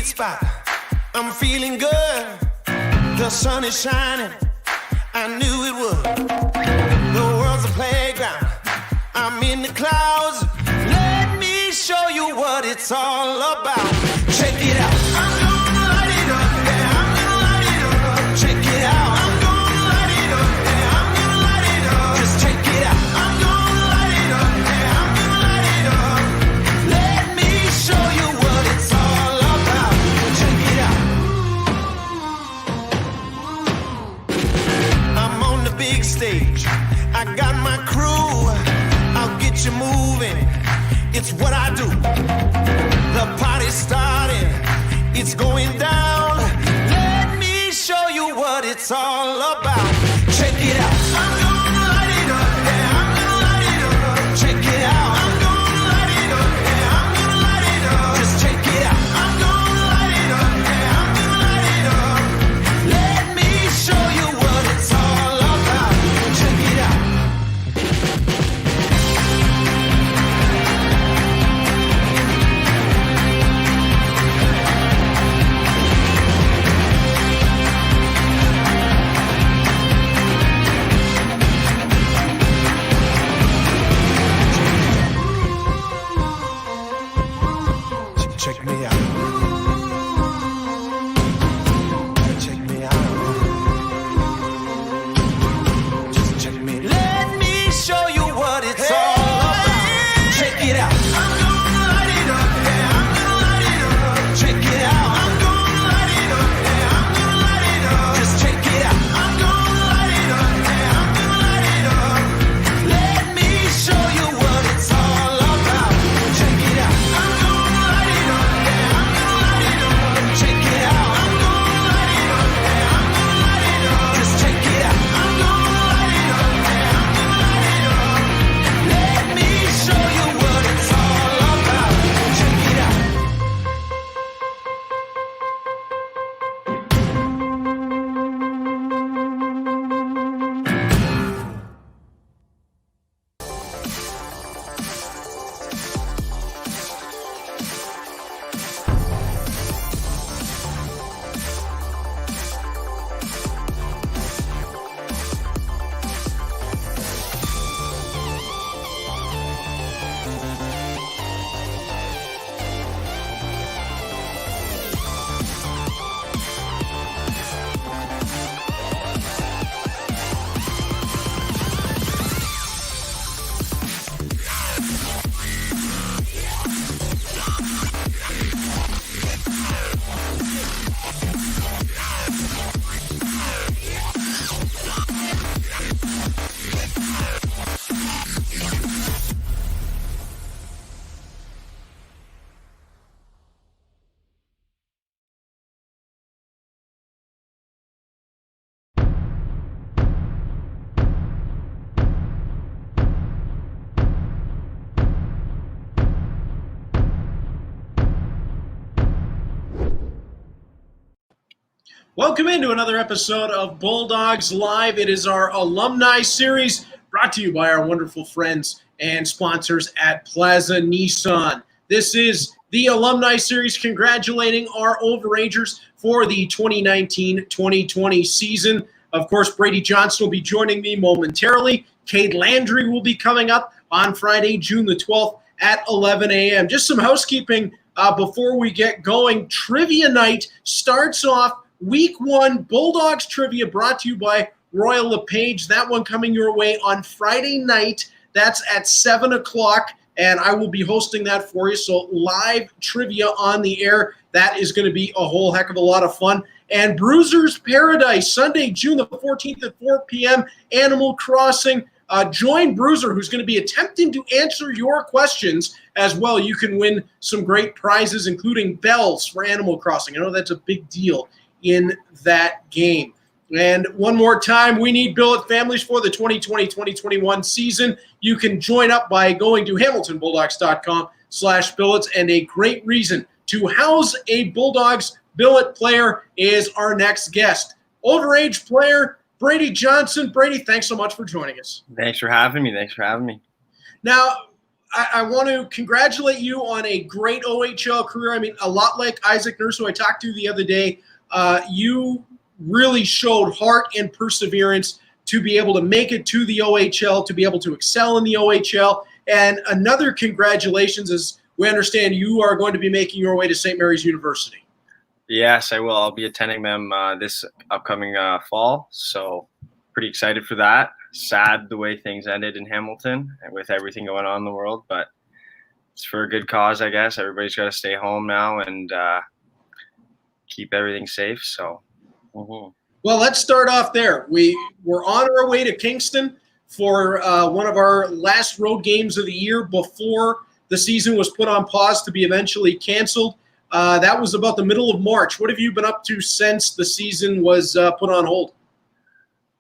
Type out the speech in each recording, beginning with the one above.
sweet spot. I'm feeling good. The sun is shining. I knew it would. The world's a playground. I'm in the clouds. Let me show you what it's all about. Check it out. I'm gonna light it up. Yeah, I'm gonna light it up. Check it out. I'm gonna light it up. Yeah, I'm gonna light it up. Just check it out. I'm gonna light it up. Yeah, I'm gonna light it up. Let me show you what it's all about. Check it out. I'm on the big stage. I got my crew. I'll get you moving. It's what I do. The party's starting. It's going down. Let me show you what it's all about. Check it out. I'm gonna light it up. Yeah, I'm gonna light it up. Check it out. I'm gonna light it up. Yeah, I'm gonna light it up. Just check it out. I'm gonna light it up. Yeah, I'm gonna light it up. Let me show you what it's all about. Check it out. Check me out. Check me out. Just check me. Let me show you what it's all about. Check it out. I'm gonna light it up. Yeah, I'm gonna light it up. Check it out. I'm gonna light it up. Yeah, I'm gonna light it up. Just check it out. I'm gonna light it up. Yeah, I'm gonna light it up. Let me show you what it's all about. Check it out. I'm gonna light it up. Yeah, I'm gonna light it up. Check it out. I'm gonna light it up. Yeah, I'm gonna light it up. Just check it out. I'm gonna light it up. Yeah, I'm gonna light it up. Let me show you what it's all about. Check it out. Welcome into another episode of Bulldogs Live. It is our Alumni series brought to you by our wonderful friends and sponsors at Plaza Nissan. This is the Alumni series congratulating our Overagers for the 2019-2020 season. Of course, Bradey Johnson will be joining me momentarily. Cade Landry will be coming up on Friday, June the 12th at 11 a.m. Just some housekeeping before we get going. Trivia night starts off Week 1 Bulldogs Trivia brought to you by Royal LePage. That one coming your way on Friday night. That's at 7 o'clock, and I will be hosting that for you. So live trivia on the air. That is going to be a whole heck of a lot of fun. And Bruiser's Paradise, Sunday, June the 14th at 4 p.m., Animal Crossing. Join Bruiser, who's going to be attempting to answer your questions as well. You can win some great prizes, including bells for Animal Crossing. I know that's a big deal in that game. And one more time, we need billet families for the 2020-2021 season. You can join up by going to hamiltonbulldogs.com/billets, and a great reason to house a Bulldogs billet player is our next guest. Overage player, Bradey Johnson. Bradey, thanks so much for joining us. Thanks for having me. Now, I want to congratulate you on a great OHL career. I mean, a lot like Isaac Nurse, who I talked to the other day, you really showed heart and perseverance to be able to make it to the OHL, to be able to excel in the OHL. And another congratulations, as we understand you are going to be making your way to St. Mary's University. Yes, I will. I'll be attending them this upcoming fall, so pretty excited for that. Sad the way things ended in Hamilton and with everything going on in the world, but it's for a good cause, I guess. Everybody's got to stay home now and keep everything safe. So, well, let's start off there. We were on our way to Kingston for one of our last road games of the year before the season was put on pause to be eventually canceled. That was about the middle of March. What have you been up to since the season was put on hold?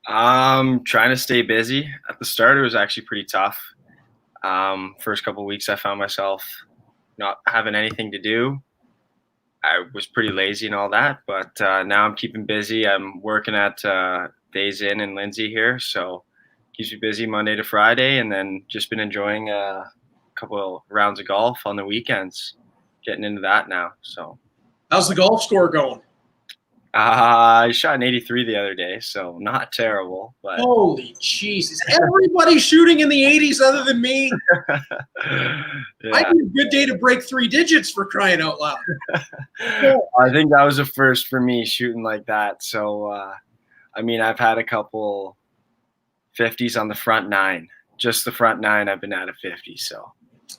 Trying to stay busy. At the start, it was actually pretty tough. First couple of weeks, I found myself not having anything to do. I was pretty lazy and all that, but now I'm keeping busy. I'm working at Days Inn in Lindsay here, so keeps me busy Monday to Friday, and then just been enjoying a couple of rounds of golf on the weekends. Getting into that now. So, how's the golf score going? I shot an 83 the other day, so not terrible. But holy Jesus! Everybody's shooting in the 80s other than me. Yeah. I need a good day to break 3 digits, for crying out loud. I think that was a first for me shooting like that. So, I mean, I've had a couple 50s on the front 9. Just the front 9, I've been at a 50. So.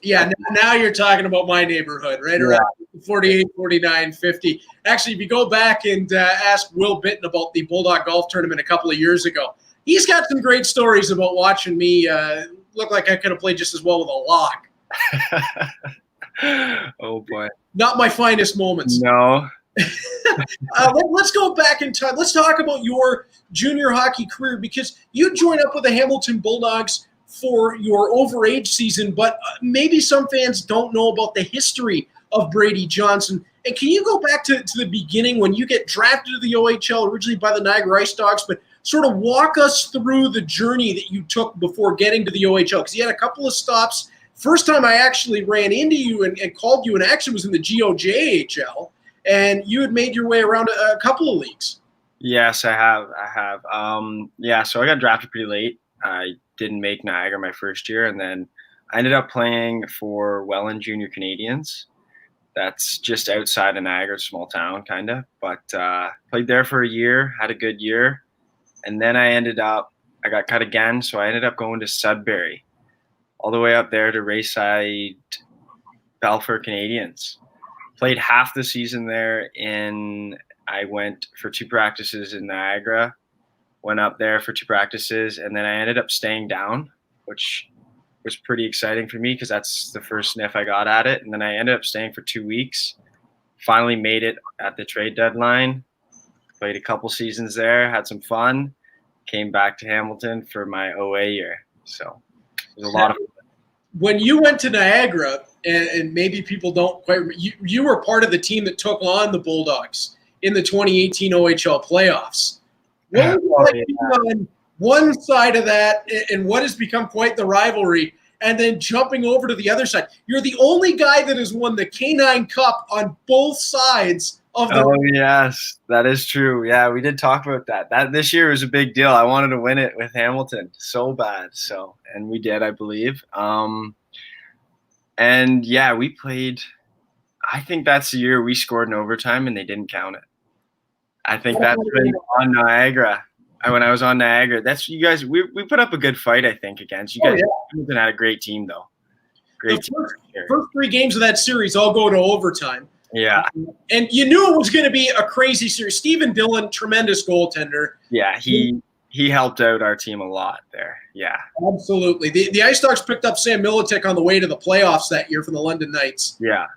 Yeah, now you're talking about my neighborhood, right around 48, 49, 50. Actually, if you go back and ask Will Bitton about the Bulldog Golf Tournament a couple of years ago, he's got some great stories about watching me look like I could have played just as well with a lock. Oh, boy. Not my finest moments. No. Let's go back in time. Let's talk about your junior hockey career, because you joined up with the Hamilton Bulldogs for your overage season, but maybe some fans don't know about the history of Bradey Johnson. And can you go back to the beginning when you get drafted to the OHL, originally by the Niagara Ice Dogs, but sort of walk us through the journey that you took before getting to the OHL? Because you had a couple of stops. First time I actually ran into you and called you in action was in the GOJHL, and you had made your way around a couple of leagues. Yes, I have. So I got drafted pretty late. I didn't make Niagara my first year, and then I ended up playing for Welland Junior Canadians. That's just outside of Niagara, small town kind of, but played there for a year, had a good year, and then I got cut again, so I ended up going to Sudbury, all the way up there to Rayside Balfour Canadians. Played half the season there. I went for 2 practices in Niagara, went up there for 2 practices, and then I ended up staying down, which was pretty exciting for me because that's the first sniff I got at it. And then I ended up staying for 2 weeks, finally made it at the trade deadline, played a couple seasons there, had some fun, came back to Hamilton for my OA year. So it was a lot of fun. When you went to Niagara, and maybe people don't quite – you were part of the team that took on the Bulldogs in the 2018 OHL playoffs. What was it like being on one side of that and what has become quite the rivalry, and then jumping over to the other side? You're the only guy that has won the K9 Cup on both sides of the – Oh, yes, that is true. Yeah, we did talk about that. This year was a big deal. I wanted to win it with Hamilton so bad. And we did, I believe. And, yeah, we played – I think that's the year we scored in overtime and they didn't count it. I think that's been on Niagara. When I was on Niagara, that's you guys. We put up a good fight, I think, against you guys. Hamilton had a great team, though. Great team. First 3 games of that series all go to overtime. Yeah. And you knew it was going to be a crazy series. Stephen Dillon, tremendous goaltender. Yeah, he helped out our team a lot there. Yeah. Absolutely. The Ice Dogs picked up Sam Militic on the way to the playoffs that year from the London Knights. Yeah.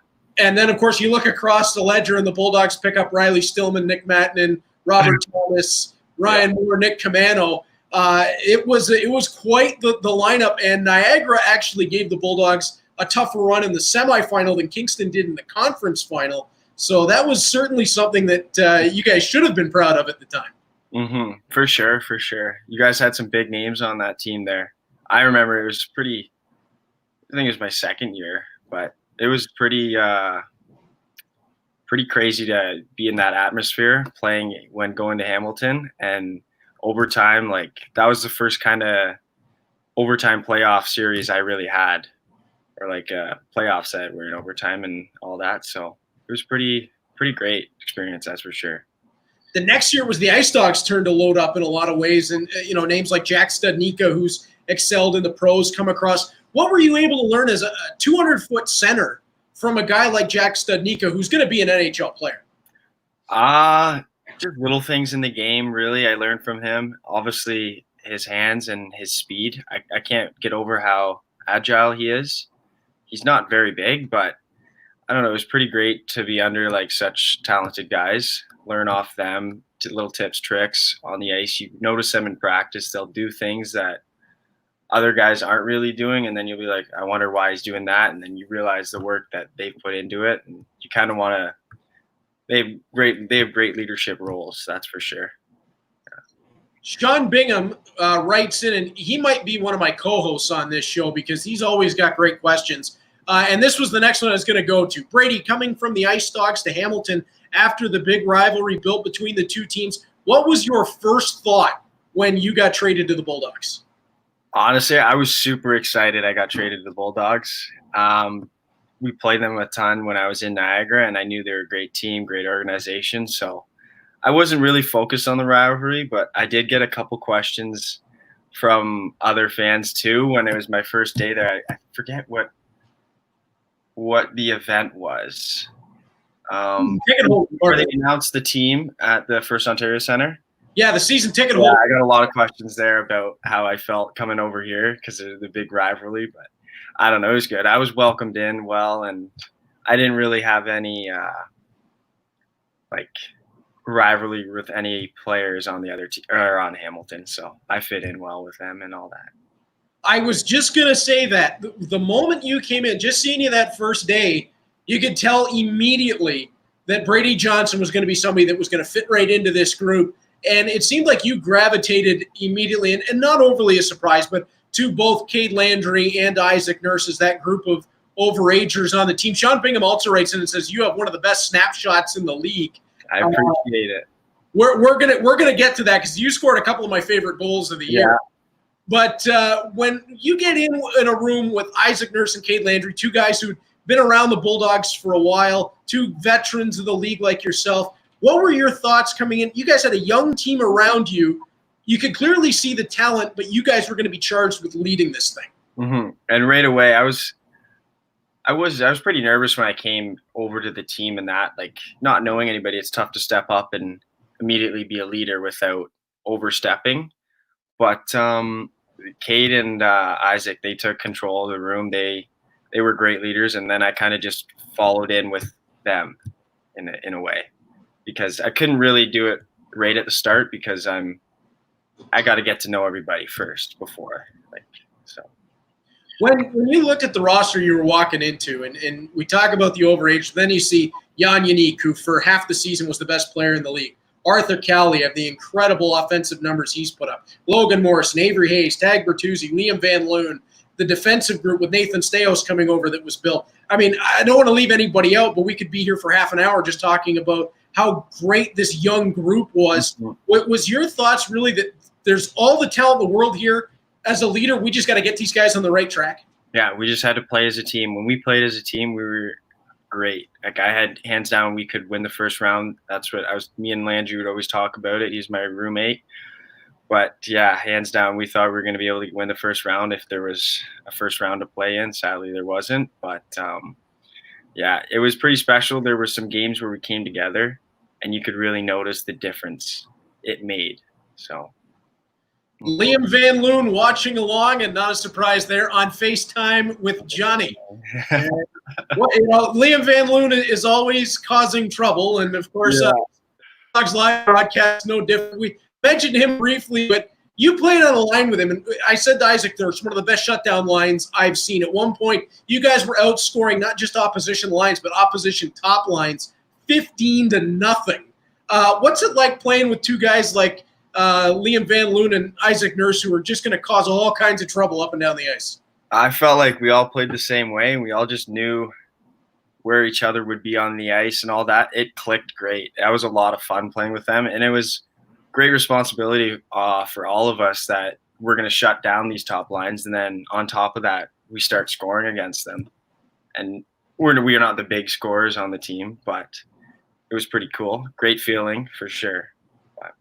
And then, of course, you look across the ledger and the Bulldogs pick up Riley Stillman, Nick Mattinen, Robert Thomas, Ryan Moore, Nick Camano. It was quite the lineup, and Niagara actually gave the Bulldogs a tougher run in the semifinal than Kingston did in the conference final. So that was certainly something that you guys should have been proud of at the time. Mm-hmm. For sure. You guys had some big names on that team there. I remember it was I think it was my second year, but it was pretty crazy to be in that atmosphere playing when going to Hamilton and overtime. Like that was the first kind of overtime playoff series I really had, or like a playoff set where in overtime and all that. So it was pretty great experience, that's for sure. The next year was the Ice Dogs' turn to load up in a lot of ways, and names like Jack Studnicka, who's excelled in the pros, come across. What were you able to learn as a 200-foot center from a guy like Jack Studnicka, who's going to be an NHL player? Just little things in the game, really. I learned from him. Obviously, his hands and his speed. I can't get over how agile he is. He's not very big, but I don't know. It was pretty great to be under like such talented guys. Learn off them, little tips, tricks on the ice. You notice them in practice. They'll do things that other guys aren't really doing, and then you'll be like, I wonder why he's doing that. And then you realize the work that they've put into it, and you kind of want to. They have great leadership roles, that's for sure. Yeah. Sean Bingham writes in, and he might be one of my co-hosts on this show because he's always got great questions. And this was the next one I was going to go to. Bradey, coming from the Ice Dogs to Hamilton after the big rivalry built between the two teams, what was your first thought when you got traded to the Bulldogs? Honestly, I was super excited I got traded to the Bulldogs. We played them a ton when I was in Niagara, and I knew they were a great team, great organization. So I wasn't really focused on the rivalry, but I did get a couple questions from other fans too when it was my first day there. I forget what the event was. Where they announced the team at the First Ontario Center. Yeah, the season ticket holder. holder. I got a lot of questions there about how I felt coming over here because of the big rivalry, but I don't know. It was good. I was welcomed in well, and I didn't really have any rivalry with any players on the other team or on Hamilton, so I fit in well with them and all that. I was just going to say that the moment you came in, just seeing you that first day, you could tell immediately that Bradey Johnson was going to be somebody that was going to fit right into this group. And it seemed like you gravitated immediately, and not overly a surprise, but to both Cade Landry and Isaac Nurse as that group of overagers on the team. Sean Bingham also writes in and says, you have one of the best snapshots in the league. I appreciate it. We're gonna get to that because you scored a couple of my favorite goals of the year. But when you get in a room with Isaac Nurse and Cade Landry, two guys who'd been around the Bulldogs for a while, two veterans of the league like yourself, what were your thoughts coming in? You guys had a young team around you. You could clearly see the talent, but you guys were going to be charged with leading this thing. Mm-hmm. And right away, I was pretty nervous when I came over to the team, and that, like, not knowing anybody, it's tough to step up and immediately be a leader without overstepping. But Cade and Isaac, they took control of the room. They were great leaders, and then I kind of just followed in with them in a way, because I couldn't really do it right at the start because I got to get to know everybody first before, so. When you looked at the roster you were walking into, and we talk about the overage, then you see Jan Yannick, who for half the season was the best player in the league. Arthur Kaliyev, the incredible offensive numbers he's put up. Logan Morrison, Avery Hayes, Tag Bertuzzi, Liam Van Loon, the defensive group with Nathan Staios coming over that was built. I mean, I don't want to leave anybody out, but we could be here for half an hour just talking about how great this young group was. Mm-hmm. What was your thoughts really that there's all the talent in the world here? As a leader, we just got to get these guys on the right track. Yeah, we just had to play as a team. When we played as a team, we were great. Like, I had hands down, we could win the first round. That's what me and Landry would always talk about it. He's my roommate. But yeah, hands down, we thought we were going to be able to win the first round if there was a first round to play in. Sadly, there wasn't. But yeah, it was pretty special. There were some games where we came together, and you could really notice the difference it made. So. Liam Van Loon watching along, and not a surprise there, on FaceTime with Johnny. Liam Van Loon is always causing trouble, and of course, Dogs Live broadcast no different. We mentioned him briefly, but you played on a line with him, and I said to Isaac, there's one of the best shutdown lines I've seen. At one point, you guys were outscoring not just opposition lines, but opposition top lines, 15-0. What's it like playing with two guys like Liam Van Loon and Isaac Nurse, who are just going to cause all kinds of trouble up and down the ice? I felt like we all played the same way, and we all just knew where each other would be on the ice and all that. It clicked great. That was a lot of fun playing with them, and it was great responsibility for all of us that we're going to shut down these top lines, and then on top of that, we start scoring against them. And we are not the big scorers on the team, but it was pretty cool. Great feeling for sure.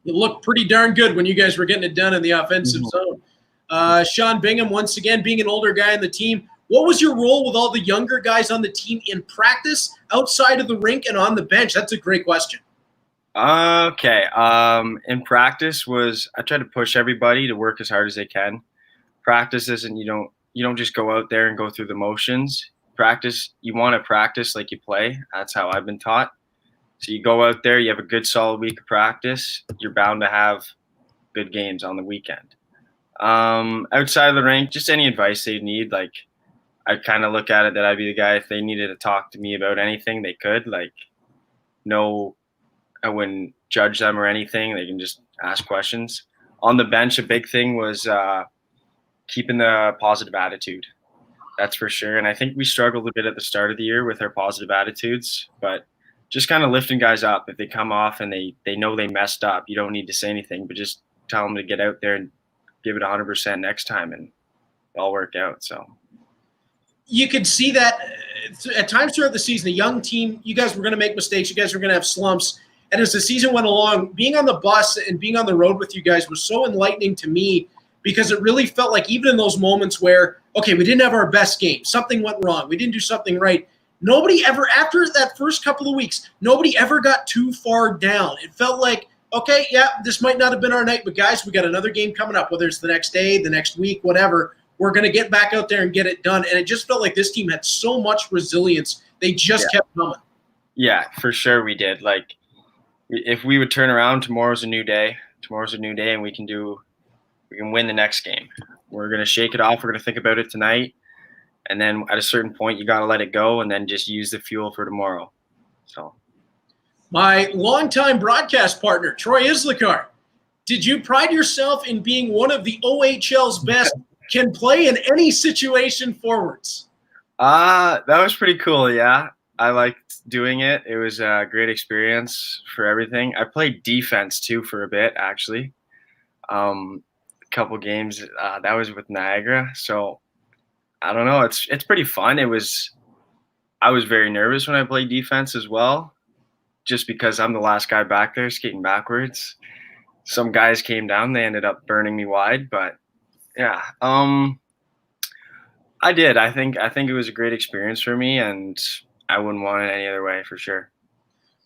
It looked pretty darn good when you guys were getting it done in the offensive zone. Sean Bingham, once again, being an older guy on the team, what was your role with all the younger guys on the team in practice, outside of the rink, and on the bench? That's a great question. Okay. In practice I try to push everybody to work as hard as they can. Practice isn't, you don't just go out there and go through the motions. Practice, you want to practice like you play. That's how I've been taught. So you go out there, you have a good solid week of practice, you're bound to have good games on the weekend. Outside of the rink, just any advice they need. Like, I kind of look at it that I'd be the guy if they needed to talk to me about anything, they could. Like, no, I wouldn't judge them or anything. They can just ask questions. On the bench, a big thing was keeping the positive attitude. That's for sure. And I think we struggled a bit at the start of the year with our positive attitudes, but just kind of lifting guys up. If they come off and they know they messed up, you don't need to say anything, but just tell them to get out there and give it 100% next time, and it'll work out. So you could see that at times throughout the season, a young team, you guys were going to make mistakes. You guys were going to have slumps. And as the season went along, being on the bus and being on the road with you guys was so enlightening to me, because it really felt like even in those moments where, okay, we didn't have our best game, something went wrong, we didn't do something right, nobody ever, after that first couple of weeks, nobody ever got too far down. It felt like, okay, yeah, this might not have been our night, but guys, we got another game coming up, whether it's the next day, the next week, whatever. We're going to get back out there and get it done. And it just felt like this team had so much resilience. They just kept coming. Yeah, for sure we did. Like, if we would turn around, tomorrow's a new day, and we can win the next game. We're going to shake it off. We're going to think about it tonight. And then at a certain point, you got to let it go and then just use the fuel for tomorrow. So, my longtime broadcast partner, Troy Islikar, did you pride yourself in being one of the OHL's best, can play in any situation forwards? That was pretty cool, yeah. I liked doing it. It was a great experience for everything. I played defense, too, for a bit, actually. A couple games. That was with Niagara. So, I don't know. It's pretty fun. I was very nervous when I played defense as well, just because I'm the last guy back there skating backwards. Some guys came down. They ended up burning me wide, but yeah. I did. I think it was a great experience for me, and I wouldn't want it any other way for sure.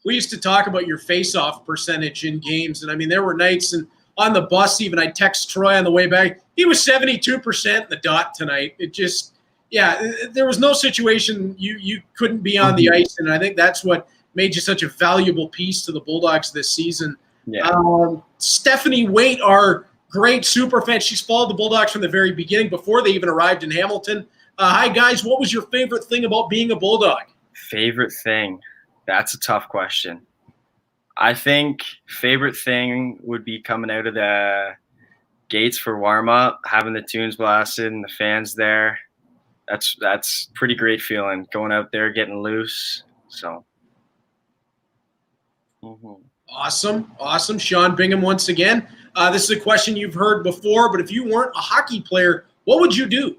We used to talk about your face-off percentage in games, and I mean, there were nights, and on the bus even, I'd text Troy on the way back. He was 72% in the dot tonight. It just, there was no situation you couldn't be on the ice, and I think that's what made you such a valuable piece to the Bulldogs this season. Yeah. Stephanie Waite, our great super fan, she's followed the Bulldogs from the very beginning, before they even arrived in Hamilton. Hi, guys. What was your favorite thing about being a Bulldog? Favorite thing? That's a tough question. I think favorite thing would be coming out of the gates for warm-up, having the tunes blasted and the fans there. That's pretty great feeling, going out there, getting loose. So. Awesome. Sean Bingham once again. This is a question you've heard before, but if you weren't a hockey player, what would you do?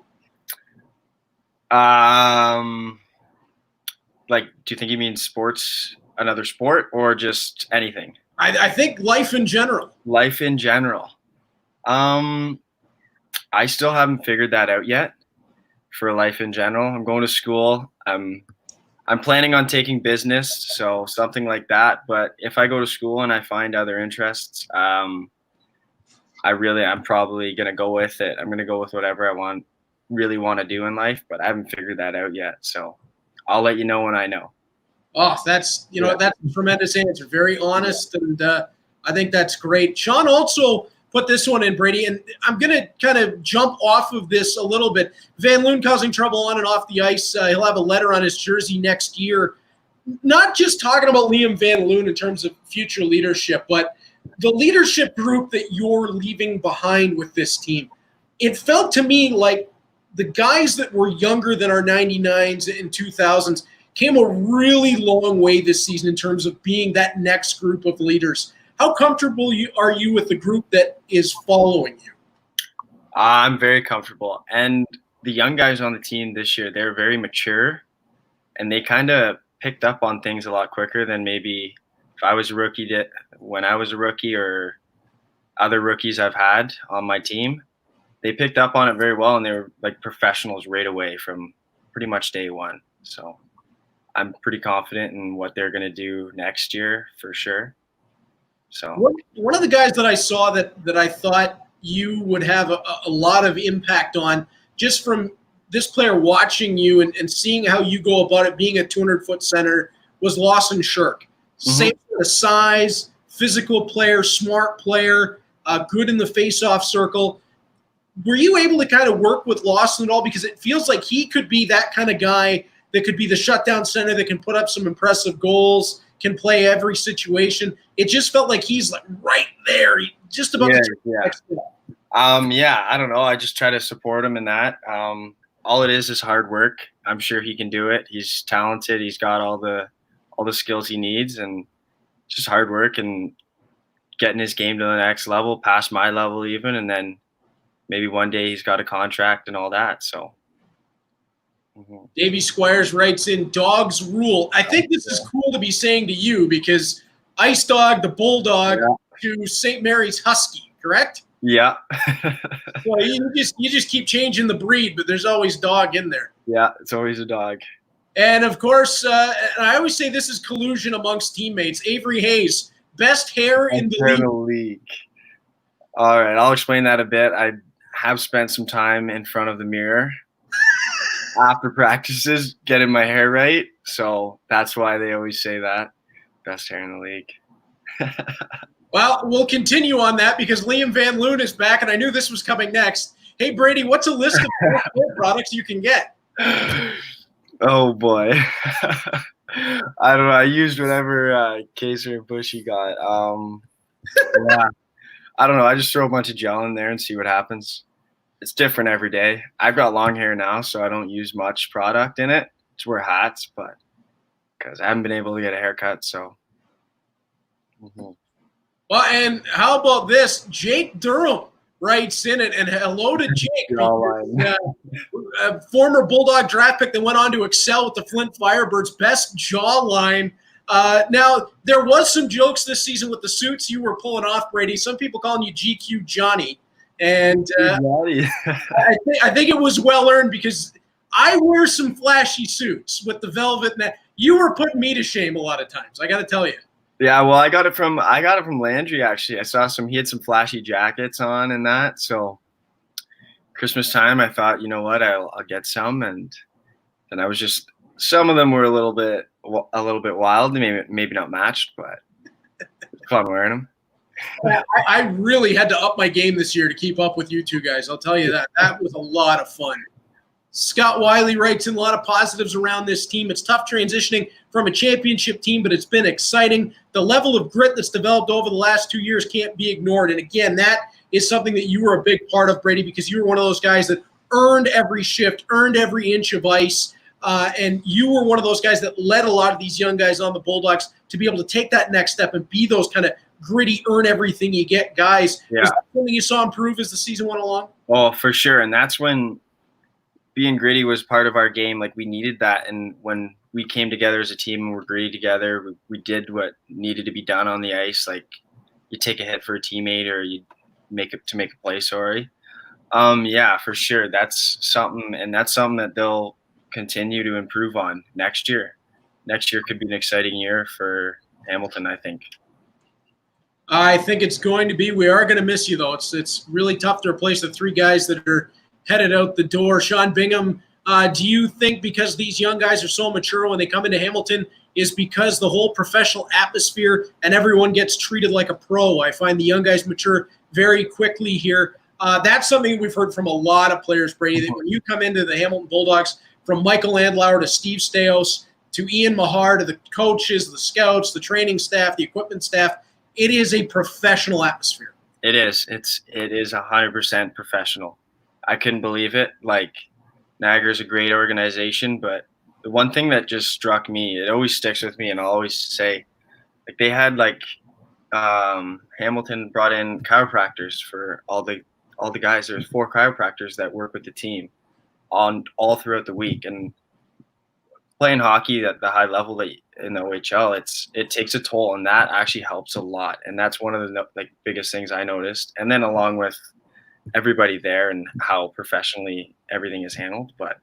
Like, do you think you mean sports, another sport, or just anything? I think life in general. Life in general. I still haven't figured that out yet for life in general. I'm going to school. I'm planning on taking business, so something like that. But if I go to school and I find other interests, I'm probably going to go with it. I'm going to go with whatever I really want to do in life, but I haven't figured that out yet. So I'll let you know when I know. Oh, that's a tremendous answer. Very honest, and I think that's great. Sean also put this one in, Bradey, and I'm going to kind of jump off of this a little bit. Van Loon causing trouble on and off the ice. He'll have a letter on his jersey next year. Not just talking about Liam Van Loon in terms of future leadership, but the leadership group that you're leaving behind with this team. It felt to me like the guys that were younger than our 99s and 2000s came a really long way this season in terms of being that next group of leaders. How comfortable are you with the group that is following you? I'm very comfortable. And the young guys on the team this year, they're very mature, and they kind of picked up on things a lot quicker than maybe if I was a rookie when I was a rookie or other rookies I've had on my team. They picked up on it very well, and they were like professionals right away from pretty much day one. So I'm pretty confident in what they're going to do next year for sure. So one of the guys that I saw that I thought you would have a lot of impact on, just from this player watching you and seeing how you go about it, being a 200-foot center, was Lawson Shirk. Same sort of size, physical player, smart player, good in the face-off circle. Were you able to kind of work with Lawson at all? Because it feels like he could be that kind of guy that could be the shutdown center that can put up some impressive goals, can play every situation. It just felt like he's like right there, just about I don't know. I just try to support him in that. All it is hard work. I'm sure he can do it. He's talented. He's got all the skills he needs, and just hard work and getting his game to the next level, past my level even, and then maybe one day he's got a contract and all that. So Davey Squires writes in, dogs rule. I think this is cool to be saying to you because Ice Dog, the Bulldog, to St. Mary's Husky, correct? Yeah. Well, you just keep changing the breed, but there's always dog in there. Yeah, it's always a dog. And of course, I always say this is collusion amongst teammates. Avery Hayes, best hair in the league. All right, I'll explain that a bit. I have spent some time in front of the mirror after practices getting my hair right, so that's why they always say that. Best hair in the league. Well, we'll continue on that because Liam Van Loon is back, and I knew this was coming next. Hey, Bradey, what's a list of products you can get? Oh, boy. I don't know. I used whatever Kaser and Bushy got. Yeah. I don't know. I just throw a bunch of gel in there and see what happens. It's different every day. I've got long hair now, so I don't use much product in it. Just wear hats, but because I haven't been able to get a haircut, so. Well, and how about this? Jake Durham writes in it, and hello to Jake. Former Bulldog draft pick that went on to excel with the Flint Firebirds. Best jawline. Now, there was some jokes this season with the suits you were pulling off, Bradey. Some people calling you GQ Johnny. And I think it was well-earned because I wear some flashy suits with the velvet. And you were putting me to shame a lot of times, I got to tell you. Yeah, well, I got it from Landry, actually. I saw he had some flashy jackets on and that. So Christmas time, I thought, you know what, I'll get some. And then I was just, some of them were a little bit wild, maybe not matched, but it's fun wearing them. I really had to up my game this year to keep up with you two guys. I'll tell you that. That was a lot of fun. Scott Wiley writes in a lot of positives around this team. It's tough transitioning from a championship team, but it's been exciting. The level of grit that's developed over the last 2 years can't be ignored. And again, that is something that you were a big part of, Bradey, because you were one of those guys that earned every shift, earned every inch of ice. And you were one of those guys that led a lot of these young guys on the Bulldogs to be able to take that next step and be those kind of gritty, earn everything you get guys. Yeah. Was that something you saw improve as the season went along? Oh, for sure. And that's when being gritty was part of our game. Like, we needed that. And when we came together as a team and we're gritty together, we did what needed to be done on the ice. Like, you take a hit for a teammate or you make a play, sorry. Yeah, for sure. That's something that they'll continue to improve on next year. Next year could be an exciting year for Hamilton, I think. I think it's going to be. We are going to miss you, though. It's really tough to replace the three guys that are headed out the door. Sean Bingham, do you think because these young guys are so mature when they come into Hamilton is because the whole professional atmosphere and everyone gets treated like a pro? I find the young guys mature very quickly here. That's something we've heard from a lot of players, Bradey, that when you come into the Hamilton Bulldogs, from Michael Landlauer to Steve Steos to Ian Mahar to the coaches, the scouts, the training staff, the equipment staff, it is a professional atmosphere. It is. It is 100% professional. I couldn't believe it. Like, Niagara's a great organization, but the one thing that just struck me, it always sticks with me, and I'll always say, like they had Hamilton brought in chiropractors for all the guys. There's 4 chiropractors that work with the team on all throughout the week, and playing hockey at the high level that in the OHL, it takes a toll, and that actually helps a lot. And that's one of the biggest things I noticed. And then along with everybody there and how professionally everything is handled. But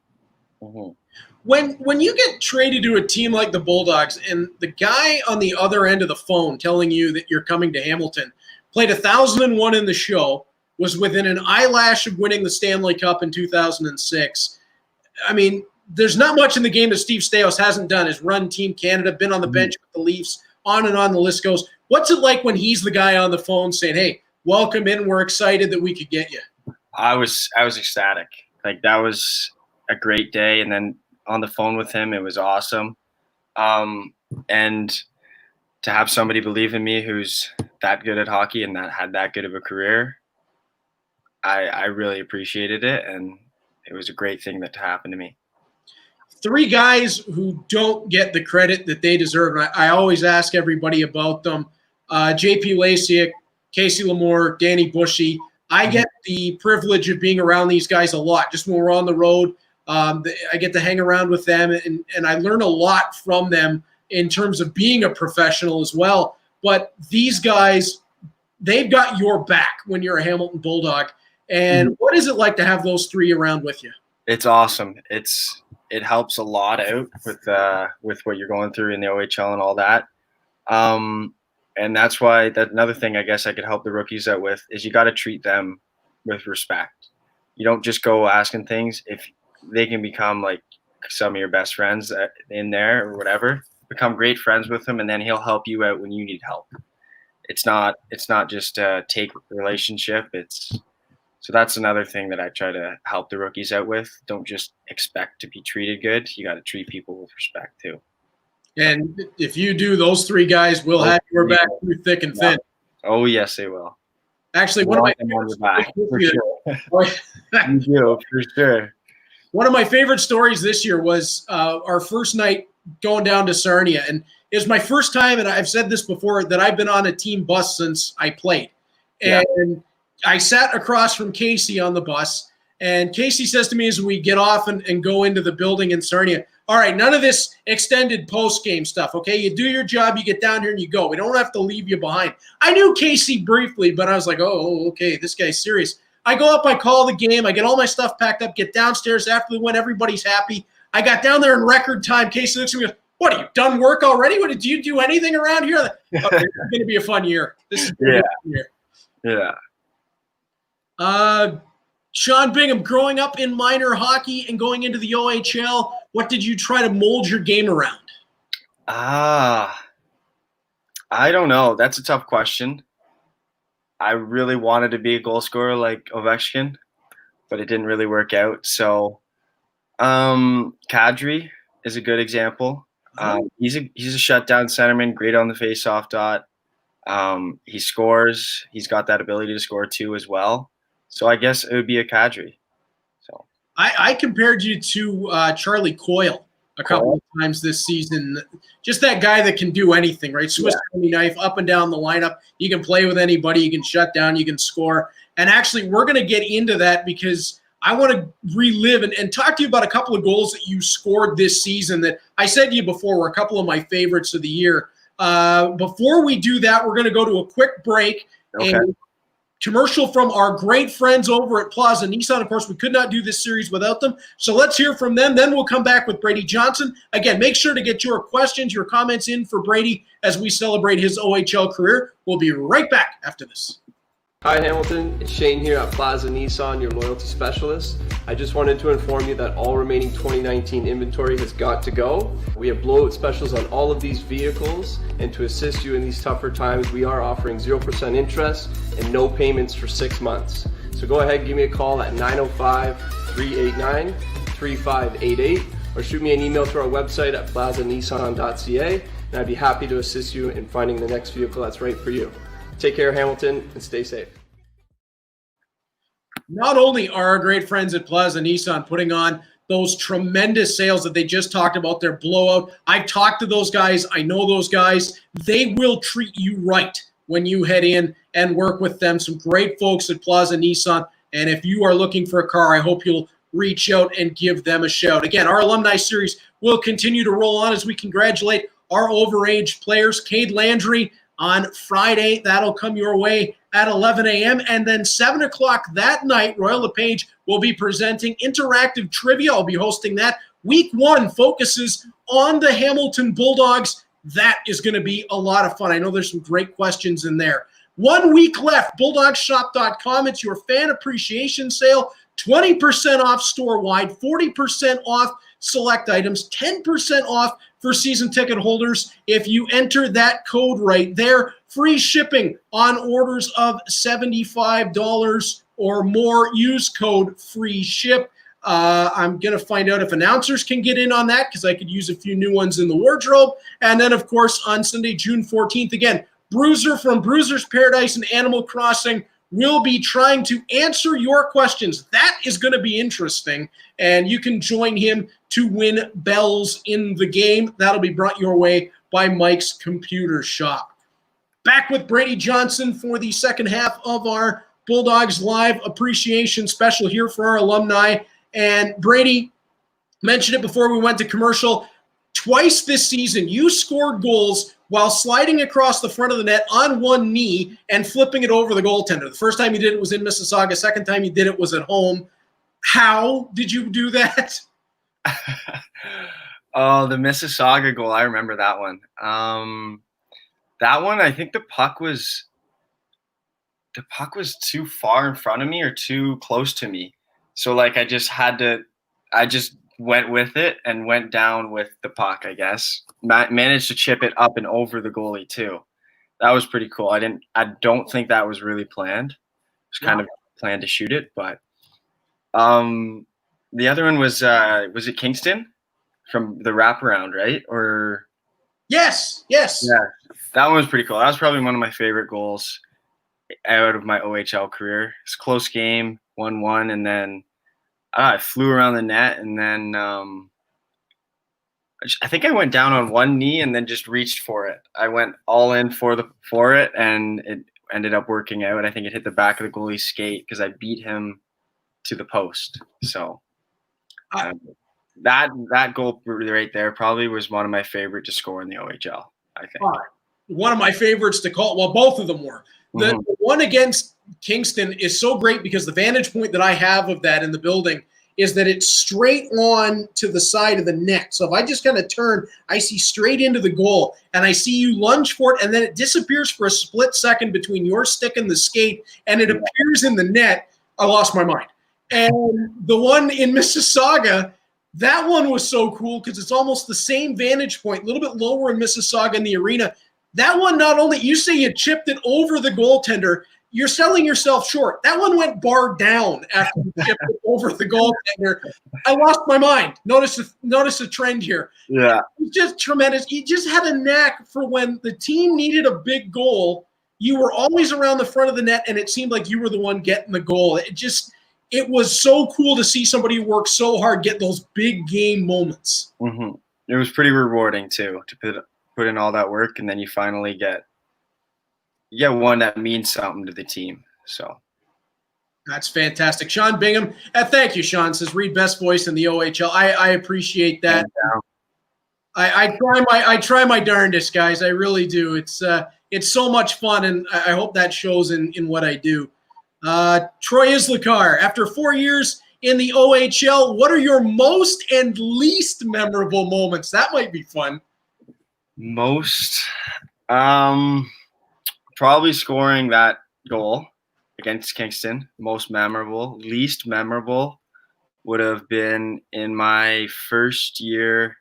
when you get traded to a team like the Bulldogs, and the guy on the other end of the phone telling you that you're coming to Hamilton, played 1,001 in the show, was within an eyelash of winning the Stanley Cup in 2006. I mean, there's not much in the game that Steve Staios hasn't done. Has run Team Canada, been on the bench with the Leafs, on and on the list goes. What's it like when he's the guy on the phone saying, "Hey, welcome in. We're excited that we could get you"? I was ecstatic. Like, that was a great day. And then on the phone with him, it was awesome. And to have somebody believe in me who's that good at hockey and that had that good of a career, I really appreciated it. And it was a great thing that happened to me. 3 guys who don't get the credit that they deserve. And I always ask everybody about them. JP Lasiak, Casey Lamore, Danny Bushy. I get the privilege of being around these guys a lot. Just when we're on the road, I get to hang around with them, and I learn a lot from them in terms of being a professional as well. But these guys, they've got your back when you're a Hamilton Bulldog. And what is it like to have those 3 around with you? It's awesome. It helps a lot out with what you're going through in the OHL and all that. And that's why another thing I guess I could help the rookies out with is you got to treat them with respect. You don't just go asking things. If they can become like some of your best friends in there or whatever, become great friends with him, and then he'll help you out when you need help. It's not just a take relationship. So that's another thing that I try to help the rookies out with. Don't just expect to be treated good. You got to treat people with respect too. And if you do, those 3 guys will have your back through thick and thin. Oh, yes, they will. Actually, one of my favorite stories this year was our first night going down to Sarnia. And it was my first time, and I've said this before, that I've been on a team bus since I played. And I sat across from Casey on the bus, and Casey says to me as we get off and go into the building in Sarnia, "All right, none of this extended post-game stuff, okay? You do your job, you get down here, and you go. We don't have to leave you behind." I knew Casey briefly, but I was like, oh, okay, this guy's serious. I go up, I call the game, I get all my stuff packed up, get downstairs after the win, everybody's happy. I got down there in record time. Casey looks at me and goes, "What, are you done work already? Did you do anything around here?" Okay, it's going to be a fun year. This is going to be a fun year. Yeah. Sean Bingham, growing up in minor hockey and going into the OHL, what did you try to mold your game around? I don't know. That's a tough question. I really wanted to be a goal scorer like Ovechkin, but it didn't really work out. So Kadri is a good example. He's a shutdown centerman, great on the faceoff dot. He scores. He's got that ability to score too as well. So I guess it would be a Kadri. So I compared you to Charlie Coyle a couple of times this season. Just that guy that can do anything, right? Swiss Army knife, up and down the lineup. You can play with anybody. You can shut down. You can score. And actually, we're going to get into that because I want to relive and talk to you about a couple of goals that you scored this season that I said to you before were a couple of my favorites of the year. Before we do that, we're going to go to a quick break. Okay. And commercial from our great friends over at Plaza Nissan. Of course, we could not do this series without them. So let's hear from them. Then we'll come back with Bradey Johnson. Again, make sure to get your questions, your comments in for Bradey as we celebrate his OHL career. We'll be right back after this. Hi Hamilton, it's Shane here at Plaza Nissan, your loyalty specialist. I just wanted to inform you that all remaining 2019 inventory has got to go. We have blowout specials on all of these vehicles, and to assist you in these tougher times, we are offering 0% interest and no payments for 6 months. So go ahead, give me a call at 905-389-3588 or shoot me an email to our website at plazanissan.ca, and I'd be happy to assist you in finding the next vehicle that's right for you. Take care, Hamilton, and stay safe. Not only are our great friends at Plaza Nissan putting on those tremendous sales that they just talked about, their blowout. I've talked to those guys. I know those guys. They will treat you right when you head in and work with them. Some great folks at Plaza Nissan. And if you are looking for a car, I hope you'll reach out and give them a shout. Again, our alumni series will continue to roll on as we congratulate our overage players. Cade Landry on Friday. That'll come your way at 11 a.m. And then 7 o'clock that night, Royal LePage will be presenting interactive trivia. I'll be hosting that. Week 1 focuses on the Hamilton Bulldogs. That is going to be a lot of fun. I know there's some great questions in there. 1 week left, bulldogshop.com. It's your fan appreciation sale. 20% off store-wide, 40% off select items, 10% off for season ticket holders. If you enter that code right there, free shipping on orders of $75 or more. Use code free ship. I'm going to find out if announcers can get in on that because I could use a few new ones in the wardrobe. And then, of course, on Sunday, June 14th, again, Bruiser from Bruiser's Paradise and Animal Crossing will be trying to answer your questions. That is going to be interesting, and you can join him to win bells in the game. That'll be brought your way by Mike's Computer Shop. Back with Bradey Johnson for the second half of our Bulldogs Live Appreciation Special here for our alumni. And Bradey mentioned it before we went to commercial. Twice this season, you scored goals while sliding across the front of the net on one knee and flipping it over the goaltender. The first time you did it was in Mississauga. Second time you did it was at home. How did you do that? Oh, the Mississauga goal. I remember that one. That one, I think the puck was too far in front of me or too close to me. So like I just went with it and went down with the puck, I guess. Managed to chip it up and over the goalie too. That was pretty cool. I don't think that was really planned. It was kind of planned to shoot it, but the other one was it Kingston from the wraparound, right? Or Yes. yeah, that one was pretty cool. That was probably one of my favorite goals out of my OHL career. It's a close game, 1-1, and then I flew around the net, and then I think I went down on one knee and then just reached for it. I went all in for it, and it ended up working out. I think it hit the back of the goalie's skate because I beat him to the post. So that goal right there probably was one of my favorite to score in the OHL, I think. One of my favorites to call. Well, both of them were. The one against Kingston is so great because the vantage point that I have of that in the building is that it's straight on to the side of the net. So if I just kind of turn, I see straight into the goal, and I see you lunge for it, and then it disappears for a split second between your stick and the skate, and it appears in the net. I lost my mind. And the one in Mississauga, that one was so cool because it's almost the same vantage point, a little bit lower in Mississauga in the arena. That one, not only, you say you chipped it over the goaltender, you're selling yourself short. That one went bar down after you chipped it over the goaltender. I lost my mind. Notice a trend here. Yeah. It was just tremendous. You just had a knack for when the team needed a big goal, you were always around the front of the net, and it seemed like you were the one getting the goal. It was so cool to see somebody work so hard, get those big game moments. Mm-hmm. It was pretty rewarding too to put in all that work, and then you finally get one that means something to the team. So that's fantastic. Sean Bingham, thank you, Sean, says Reed best voice in the OHL. I appreciate that. I try my darndest, guys. I really do. It's so much fun, and I hope that shows in what I do. Troy Islikar, after 4 years in the OHL, what are your most and least memorable moments? That might be fun. Most, probably scoring that goal against Kingston. Most memorable. Least memorable would have been in my first year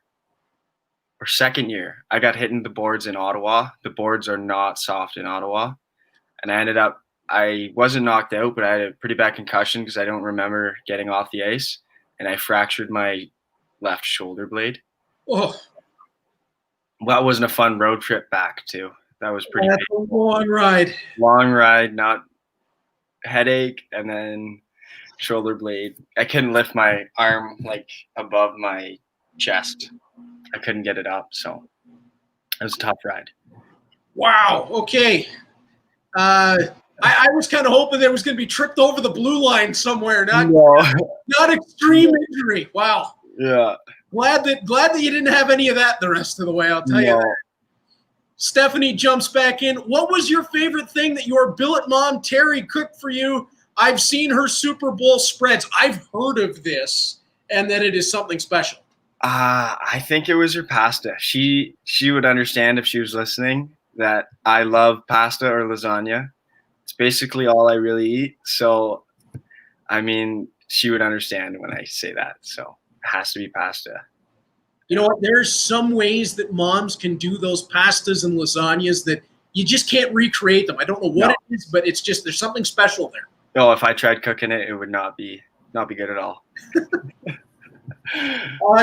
or second year. I got hit in the boards in Ottawa. The boards are not soft in Ottawa. And I wasn't knocked out, but I had a pretty bad concussion because I don't remember getting off the ice. And I fractured my left shoulder blade. Oh. Well, that wasn't a fun road trip back, too. That was pretty That's a long ride. Long ride, not headache, and then shoulder blade. I couldn't lift my arm like above my chest. I couldn't get it up, so it was a tough ride. Wow. Okay. I was kind of hoping there was going to be tripped over the blue line somewhere. Not extreme injury. Wow. Yeah. Glad that you didn't have any of that the rest of the way. I'll tell you that. Stephanie jumps back in. What was your favorite thing that your billet mom Terry cooked for you? I've seen her Super Bowl spreads. I've heard of this, and that it is something special. I think it was her pasta. She would understand if she was listening that I love pasta or lasagna. It's basically all I really eat. So, I mean, she would understand when I say that. So it has to be pasta. You know what? There's some ways that moms can do those pastas and lasagnas that you just can't recreate them. I don't know what it is, but it's just there's something special there. Oh, if I tried cooking it, it would not be good at all.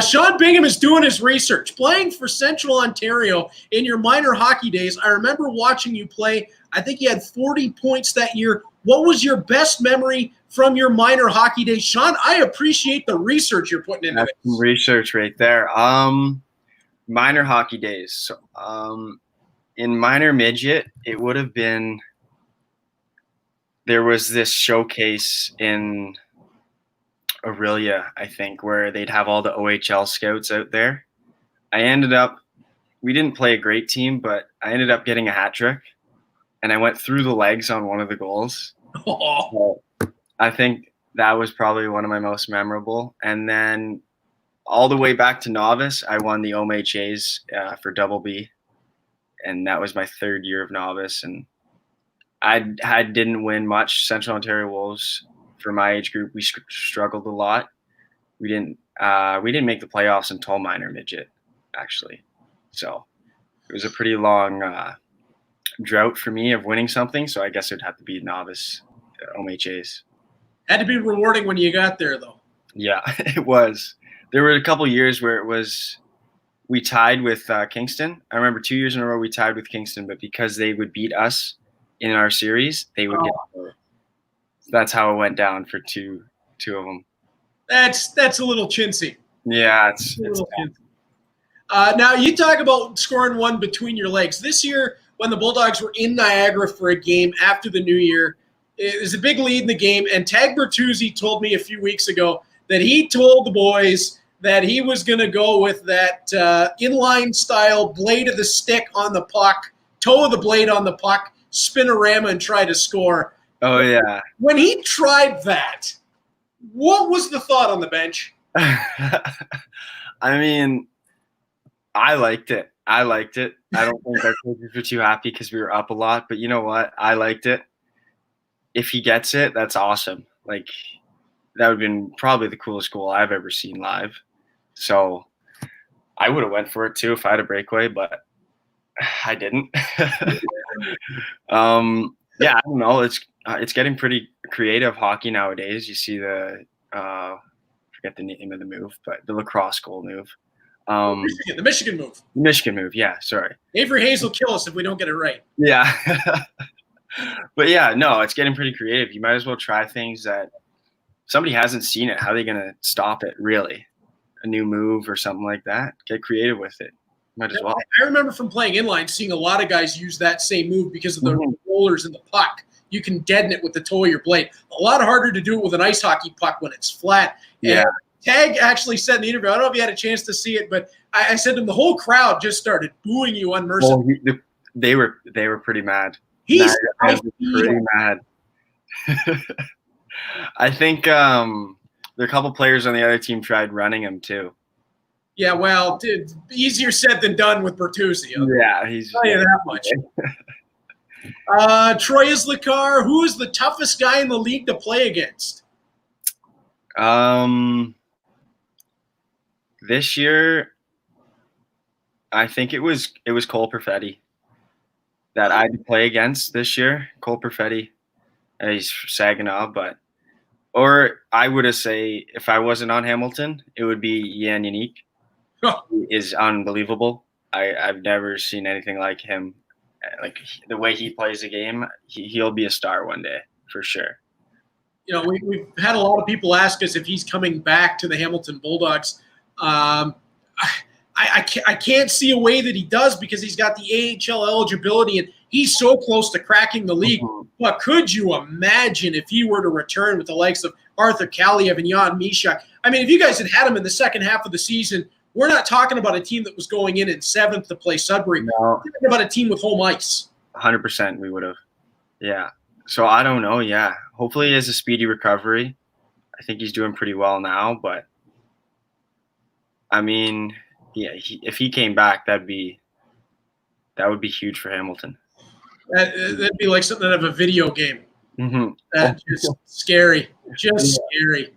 Sean Bingham is doing his research. Playing for Central Ontario in your minor hockey days, I remember watching you play. I think you had 40 points that year. What was your best memory from your minor hockey days? Sean, I appreciate the research you're putting into this. Research right there. Minor hockey days. So, in minor midget, it would have been there was this showcase in Aurelia, I think, where they'd have all the OHL scouts out there. We didn't play a great team, but I ended up getting a hat trick, and I went through the legs on one of the goals. So I think that was probably one of my most memorable. And then all the way back to novice, I won the OMHAs for double B, and that was my third year of novice. And I didn't win much. Central Ontario Wolves, for my age group, we struggled a lot. We didn't make the playoffs until minor midget, actually. So it was a pretty long drought for me of winning something. So I guess it'd have to be novice OMHAs. Had to be rewarding when you got there, though. Yeah, it was. There were a couple years where we tied with Kingston. I remember 2 years in a row we tied with Kingston, but because they would beat us in our series, they would get. That's how it went down for two of them. That's a little chintzy. Yeah, it's a little chintzy. Now you talk about scoring one between your legs. This year, when the Bulldogs were in Niagara for a game after the New Year, it was a big lead in the game, and Tag Bertuzzi told me a few weeks ago that he told the boys that he was going to go with that inline style blade of the stick on the puck, toe of the blade on the puck, spinorama, and try to score. Oh, yeah. When he tried that, what was the thought on the bench? I mean, I liked it. I don't think our coaches were too happy because we were up a lot, but you know what? I liked it. If he gets it, that's awesome. Like, that would have been probably the coolest goal I've ever seen live. So I would have went for it too if I had a breakaway, but I didn't. Yeah, I don't know. It's getting pretty creative hockey nowadays. You see the forget the name of the move, but the lacrosse goal move. The Michigan move. The Michigan move, yeah, sorry. Avery Hayes will kill us if we don't get it right. Yeah. But yeah, no, it's getting pretty creative. You might as well try things that somebody hasn't seen it. How are they going to stop it, really? A new move or something like that? Get creative with it. Might as well. I remember from playing inline seeing a lot of guys use that same move because of the rollers in the puck. You can deaden it with the toe of your blade. A lot harder to do it with an ice hockey puck when it's flat. Yeah. And Tag actually said in the interview, I don't know if you had a chance to see it, but I said to him, the whole crowd just started booing you unmercifully. Well, they were pretty mad. He's pretty mad. I think there are a couple players on the other team tried running him too. Yeah, well, easier said than done with Bertuzzi. Yeah, he's. I'll tell you that much. Troy Islikar, who is the toughest guy in the league to play against? This year, I think it was Cole Perfetti that I had to play against this year. Cole Perfetti, he's Saginaw, or I would have say if I wasn't on Hamilton, it would be Yan Yannick. He is unbelievable. I've never seen anything like him. Like the way he plays the game, he'll be a star one day for sure. we've had a lot of people ask us if he's coming back to the Hamilton Bulldogs. I can't see a way that he does because he's got the AHL eligibility and he's so close to cracking the league. But could you imagine if he were to return with the likes of Arthur Kaliev and Jan Mishak? I mean, if you guys had had him in the second half of the season, we're not talking about a team that was going in seventh to play Sudbury. No. We're talking about a team with home ice. 100% we would have. Yeah. So I don't know. Yeah. Hopefully he has a speedy recovery. I think he's doing pretty well now. But, I mean, yeah, if he came back, that would be huge for Hamilton. That'd be like something out of a video game. Mm-hmm. That's just scary. Just scary.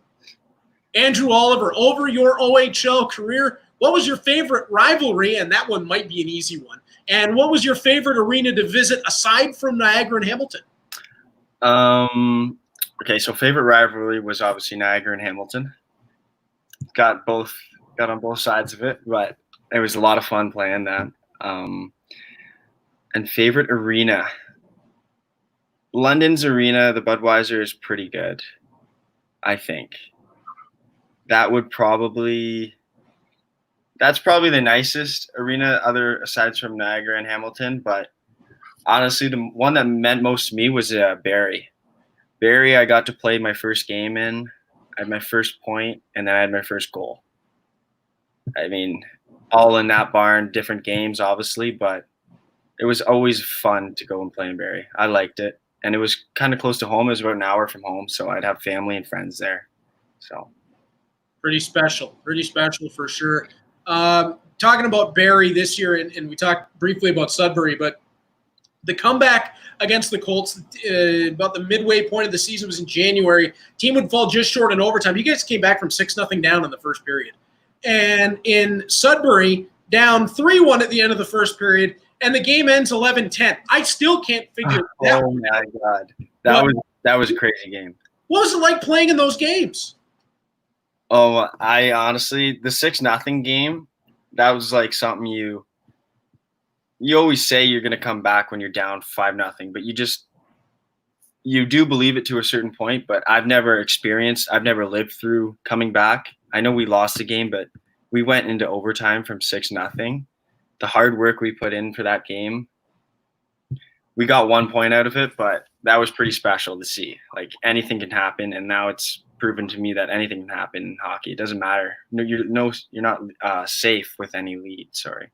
Andrew Oliver, over your OHL career, what was your favorite rivalry? And that one might be an easy one. And what was your favorite arena to visit aside from Niagara and Hamilton? Okay, so favorite rivalry was obviously Niagara and Hamilton. Got on both sides of it, but it was a lot of fun playing that. And favorite arena, London's arena, the Budweiser is pretty good, I think. That's probably the nicest arena aside from Niagara and Hamilton. But honestly, the one that meant most to me was Barrie. Barrie, I got to play my first game in. I had my first point, and then I had my first goal. I mean, all in that barn, different games, obviously, but it was always fun to go and play in Barrie. I liked it. And it was kind of close to home. It was about an hour from home, so I'd have family and friends there. So pretty special for sure. Talking about Barrie this year, and we talked briefly about Sudbury, but the comeback against the Colts about the midway point of the season was in January. Team would fall just short in overtime. You guys came back from 6-0 down in the first period. And in Sudbury, down 3-1 at the end of the first period, and the game ends 11-10. I still can't figure that out. Oh, my God. That was a crazy game. What was it like playing in those games? Oh, I honestly, the 6-0 game, that was like something you always say you're going to come back when you're down 5-0, but you do believe it to a certain point, but I've never lived through coming back. I know we lost the game, but we went into overtime from 6-0. The hard work we put in for that game, we got 1 point out of it, but that was pretty special to see. Like, anything can happen, and now it's proven to me that anything can happen in hockey. It doesn't matter. No, you're not safe with any lead. Sorry.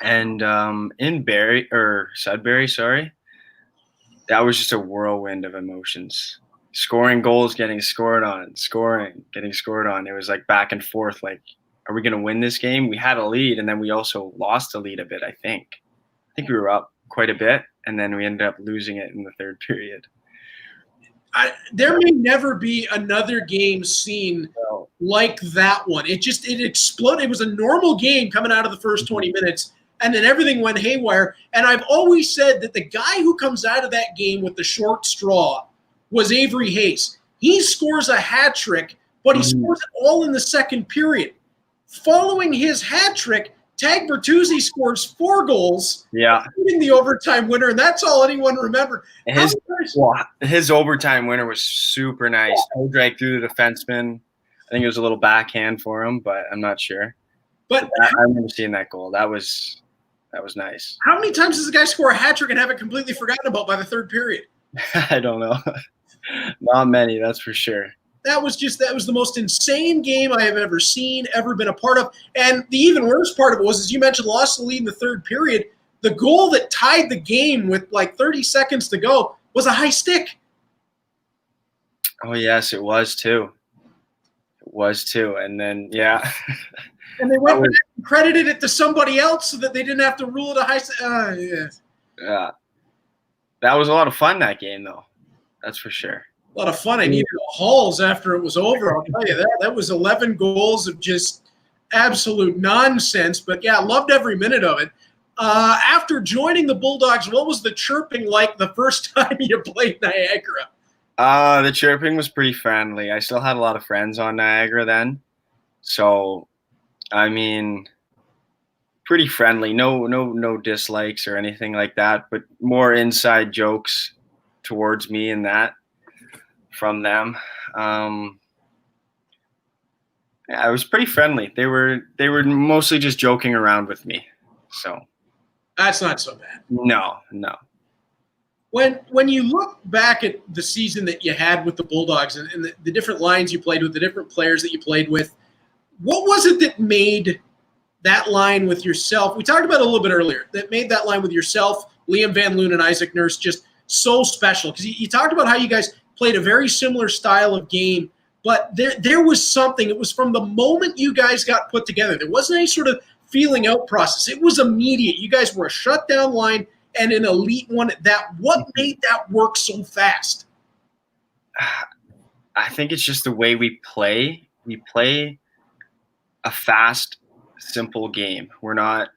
And in Sudbury, that was just a whirlwind of emotions. Scoring goals, getting scored on, scoring, getting scored on. It was like back and forth. Like, are we going to win this game? We had a lead, and then we also lost the lead a bit, I think. I think we were up quite a bit, and then we ended up losing it in the third period. There may never be another game seen like that one. It exploded. It was a normal game coming out of the first 20 minutes, and then everything went haywire. And I've always said that the guy who comes out of that game with the short straw was Avery Hayes. He scores a hat trick, but he scores it all in the second period. Following his hat trick, Tag Bertuzzi scores 4 goals, including the overtime winner, and that's all anyone remembered. His overtime winner was super nice. He dragged through the defenseman. I think it was a little backhand for him, but I'm not sure. But I remember seeing that goal. That was nice. How many times does a guy score a hat trick and have it completely forgotten about by the third period? I don't know. Not many, that's for sure. That was the most insane game I have ever seen, ever been a part of. And the even worse part of it was, as you mentioned, lost the lead in the third period. The goal that tied the game with like 30 seconds to go was a high stick. Oh, yes, it was too. And then, yeah. And they went back and credited it to somebody else so that they didn't have to rule it a high stick. Yeah. That was a lot of fun, that game, though. That's for sure. A lot of fun. I needed hauls after it was over. I'll tell you that. That was 11 goals of just absolute nonsense. But, yeah, loved every minute of it. After joining the Bulldogs, what was the chirping like the first time you played Niagara? The chirping was pretty friendly. I still had a lot of friends on Niagara then. So, I mean, pretty friendly. No dislikes or anything like that, but more inside jokes towards me and that. from them. Yeah, it was pretty friendly. They were mostly just joking around with me. So That's not so bad. no. When you look back at the season that you had with the Bulldogs and the different lines you played with, the different players that you played with, what was it that made that line with yourself? We talked about it a little bit earlier. That made that line with yourself, Liam Van Loon, and Isaac Nurse just so special, because you talked about how you guys played a very similar style of game, but there was something. It was from the moment you guys got put together. There wasn't any sort of feeling out process. It was immediate. You guys were a shutdown line and an elite one at that. What made that work so fast? I think it's just the way we play. We play a fast, simple game. I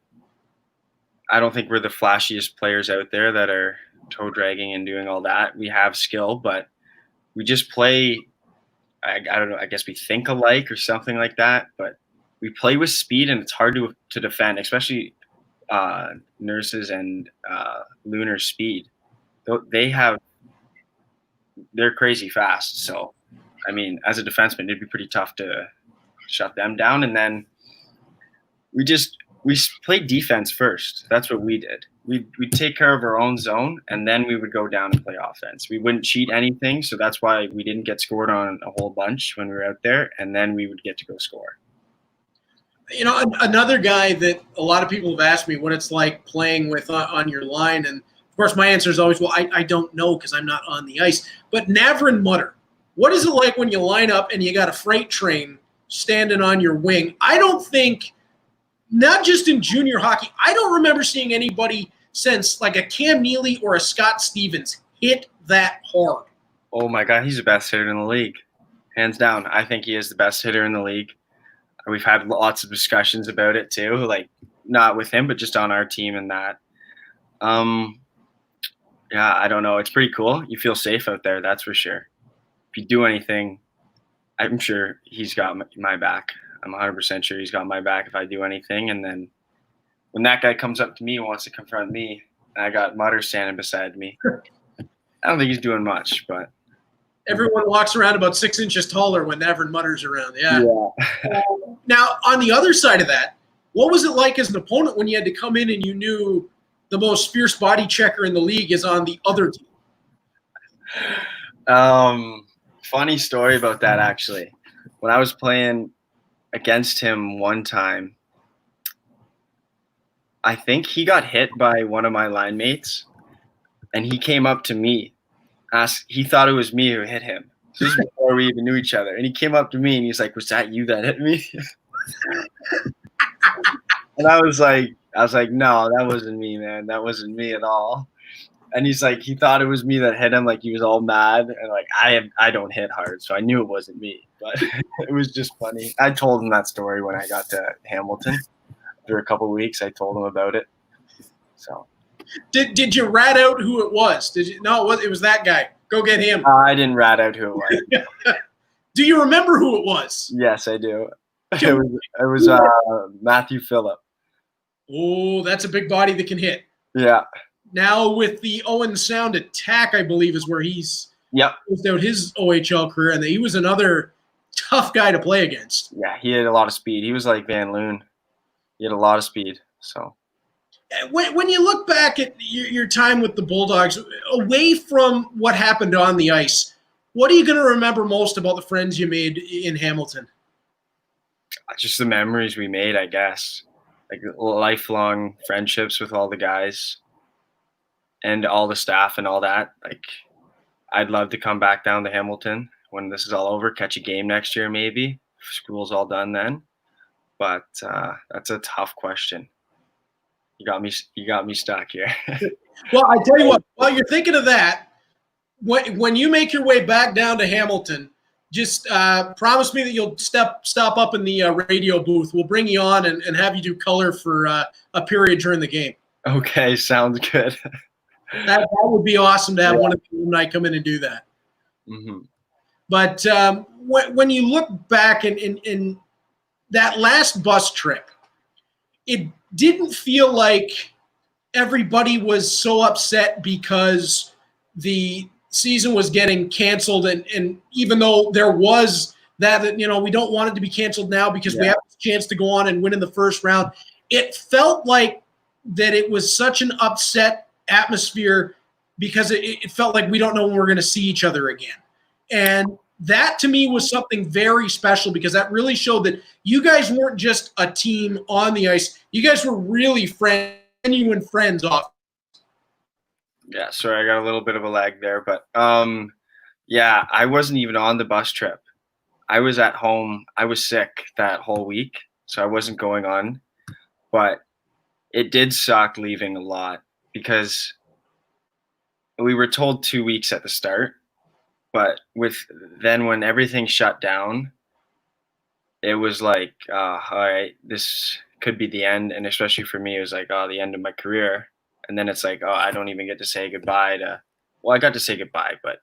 don't think we're the flashiest players out there that are toe dragging and doing all that. We have skill, but we just play. I don't know. I guess we think alike or something like that. But we play with speed, and it's hard to defend, especially Nurse's and Lunar's speed. They're crazy fast. So, I mean, as a defenseman, it'd be pretty tough to shut them down. And then we played defense first. That's what we did. We'd take care of our own zone, and then we would go down and play offense. We wouldn't cheat anything, so that's why we didn't get scored on a whole bunch when we were out there, and then we would get to go score. You know, another guy that a lot of people have asked me what it's like playing with on your line, and of course my answer is always, well, I don't know because I'm not on the ice. But Navrin Mutter, what is it like when you line up and you got a freight train standing on your wing? I don't think, not just in junior hockey, I don't remember seeing anybody since like a Cam Neely or a Scott Stevens hit that hard. Oh my God, he's the best hitter in the league. Hands down. I think he is the best hitter in the league. We've had lots of discussions about it too, like not with him, but just on our team and that. Yeah, I don't know. It's pretty cool. You feel safe out there, that's for sure. If you do anything, I'm sure he's got my back. I'm 100% sure he's got my back if I do anything. And then when that guy comes up to me and wants to confront me, and I got Mutter standing beside me, I don't think he's doing much, but everyone walks around about 6 inches taller when Navrin Mutter's around. Yeah. Now, on the other side of that, what was it like as an opponent when you had to come in and you knew the most fierce body checker in the league is on the other team? Funny story about that, actually. When I was playing against him one time, I think he got hit by one of my line mates, and he came up to me. He thought it was me who hit him. So this is before we even knew each other. And he came up to me and he's like, "Was that you that hit me?" And I was like, "No, that wasn't me, man. That wasn't me at all." And he's like, he thought it was me that hit him. Like he was all mad, and like I don't hit hard, so I knew it wasn't me. But it was just funny. I told him that story when I got to Hamilton. After a couple of weeks, I told him about it. So. Did you rat out who it was? Did you? No, it was that guy. Go get him. I didn't rat out who it was. Do you remember who it was? Yes, I do. It was Matthew Phillip. Oh, that's a big body that can hit. Yeah. Now with the Owen Sound Attack, I believe is where he's closed out his OHL career, and he was another tough guy to play against. Yeah, he had a lot of speed. He was like Van Loon. He had a lot of speed. So. When you look back at your time with the Bulldogs, away from what happened on the ice, what are you going to remember most about the friends you made in Hamilton? Just the memories we made, I guess. Like lifelong friendships with all the guys and all the staff and all that. Like, I'd love to come back down to Hamilton when this is all over, catch a game next year maybe. School's all done then. But that's a tough question. You got me stuck here. Well, I tell you what, while you're thinking of that, when you make your way back down to Hamilton, just promise me that you'll stop up in the radio booth. We'll bring you on and have you do color for a period during the game. Okay, sounds good. That would be awesome to have one of the alumni come in and do that. Mm-hmm. But when you look back in that last bus trip, it didn't feel like everybody was so upset because the season was getting canceled, and even though there was that, we don't want it to be canceled now because we have a chance to go on and win in the first round, it felt like that it was such an upset atmosphere because it felt like we don't know when we're going to see each other again. And that to me was something very special because that really showed that you guys weren't just a team on the ice. You guys were really genuine friends off. Yeah, sorry, I got a little bit of a lag there, but yeah, I wasn't even on the bus trip. I was at home. I was sick that whole week, so I wasn't going on. But it did suck leaving a lot because we were told 2 weeks at the start, but then when everything shut down, it was like, all right, this could be the end. And especially for me, it was like, oh, the end of my career. And then it's like, oh, I don't even get to say goodbye I got to say goodbye, but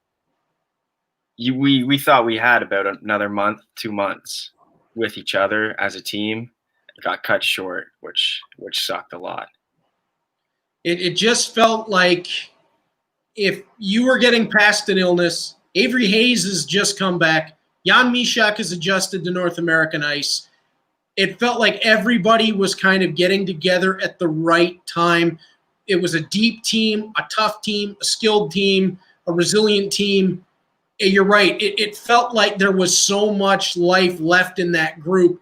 we thought we had about another month, 2 months with each other as a team. It got cut short, which sucked a lot. It just felt like if you were getting past an illness, Avery Hayes has just come back, Jan Mysak has adjusted to North American ice. It felt like everybody was kind of getting together at the right time. It was a deep team, a tough team, a skilled team, a resilient team. You're right. It felt like there was so much life left in that group,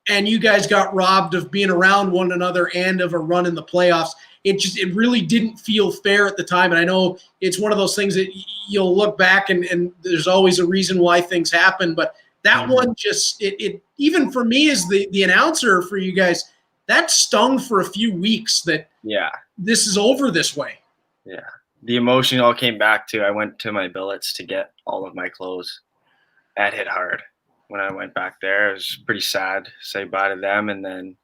and you guys got robbed of being around one another and of a run in the playoffs. It really didn't feel fair at the time, and I know it's one of those things that you'll look back and there's always a reason why things happen, but that one just it even for me as the announcer for you guys, that stung for a few weeks that this is over this way. Yeah. The emotion all came back to, I went to my billets to get all of my clothes. That hit hard when I went back there. It was pretty sad to say bye to them. And then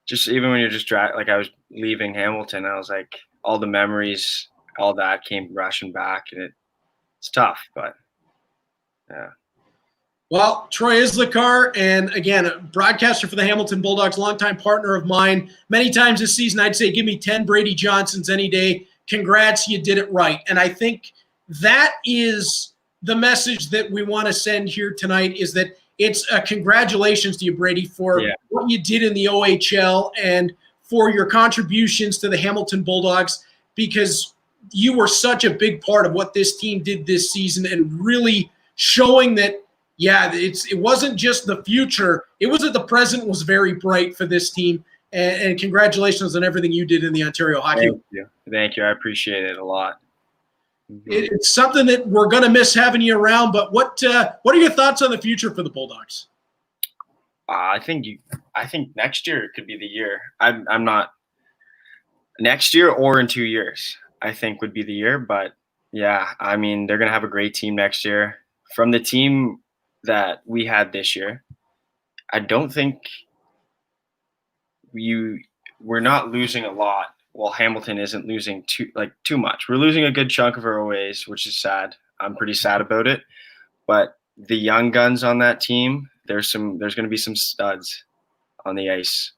just even when you're just like I was leaving Hamilton, I was like, all the memories, all that came rushing back, and it's tough, but yeah. Well, Troy Islikar, and again, a broadcaster for the Hamilton Bulldogs, longtime partner of mine. Many times this season, I'd say, give me 10 Bradey Johnsons any day. Congrats, you did it right. And I think that is the message that we want to send here tonight, is that it's a congratulations to you, Bradey, for what you did in the OHL and for your contributions to the Hamilton Bulldogs, because you were such a big part of what this team did this season and really showing that, it wasn't just the future. It was that the present was very bright for this team. And congratulations on everything you did in the Ontario Hockey. Thank you. I appreciate it a lot. It's something that we're going to miss having you around. But what are your thoughts on the future for the Bulldogs? I think next year could be the year. I'm not next year or in 2 years. I think would be the year. But yeah, I mean, they're going to have a great team next year. From the team that we had this year, I don't think we're not losing a lot. Well, Hamilton isn't losing too much. We're losing a good chunk of our OAs, which is sad. I'm pretty sad about it. But the young guns on that team, there's going to be some studs on the ice.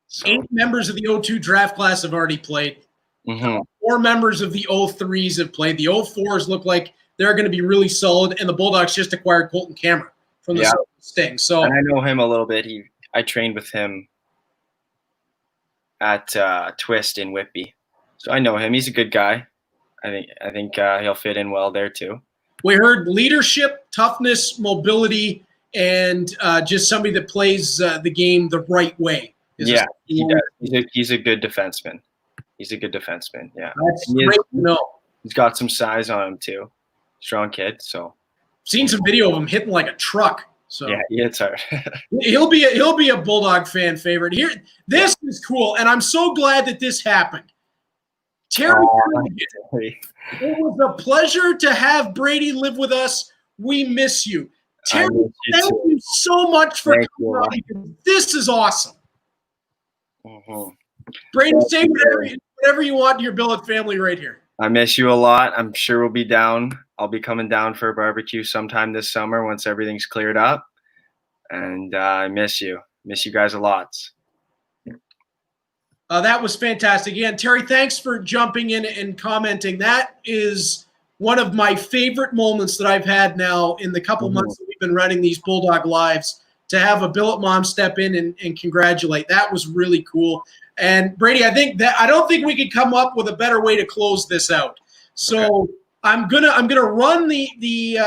So. 8 members of the 02 draft class have already played. 4 members of the 03s have played. The 04s look like they're going to be really solid, and the Bulldogs just acquired Colton Cameron from the Sting. So, and I know him a little bit. I trained with him at Twist in Whitby, so I know him. He's a good guy. I think he'll fit in well there too. We heard leadership, toughness, mobility, and just somebody that plays the game the right way. He does. He's a good defenseman. Yeah, that's great to know. He's got some size on him too. Strong kid. So, seen some video of him hitting like a truck. So yeah, it's hard. he'll be a Bulldog fan favorite. Here, this is cool, and I'm so glad that this happened. Terry, it was a pleasure to have Bradey live with us. We miss you, Terry. Thank you so much for coming on. This is awesome. Bradey, say whatever you want to your billet family right here. I miss you a lot. I'm sure we'll be down. I'll be coming down for a barbecue sometime this summer once everything's cleared up. And I miss you. Miss you guys a lot. That was fantastic. Again, Terry, thanks for jumping in and commenting. That is one of my favorite moments that I've had now in the couple months that we've been running these Bulldog Lives, to have a billet mom step in and congratulate. That was really cool. And Bradey, I don't think we could come up with a better way to close this out. So okay. I'm gonna run the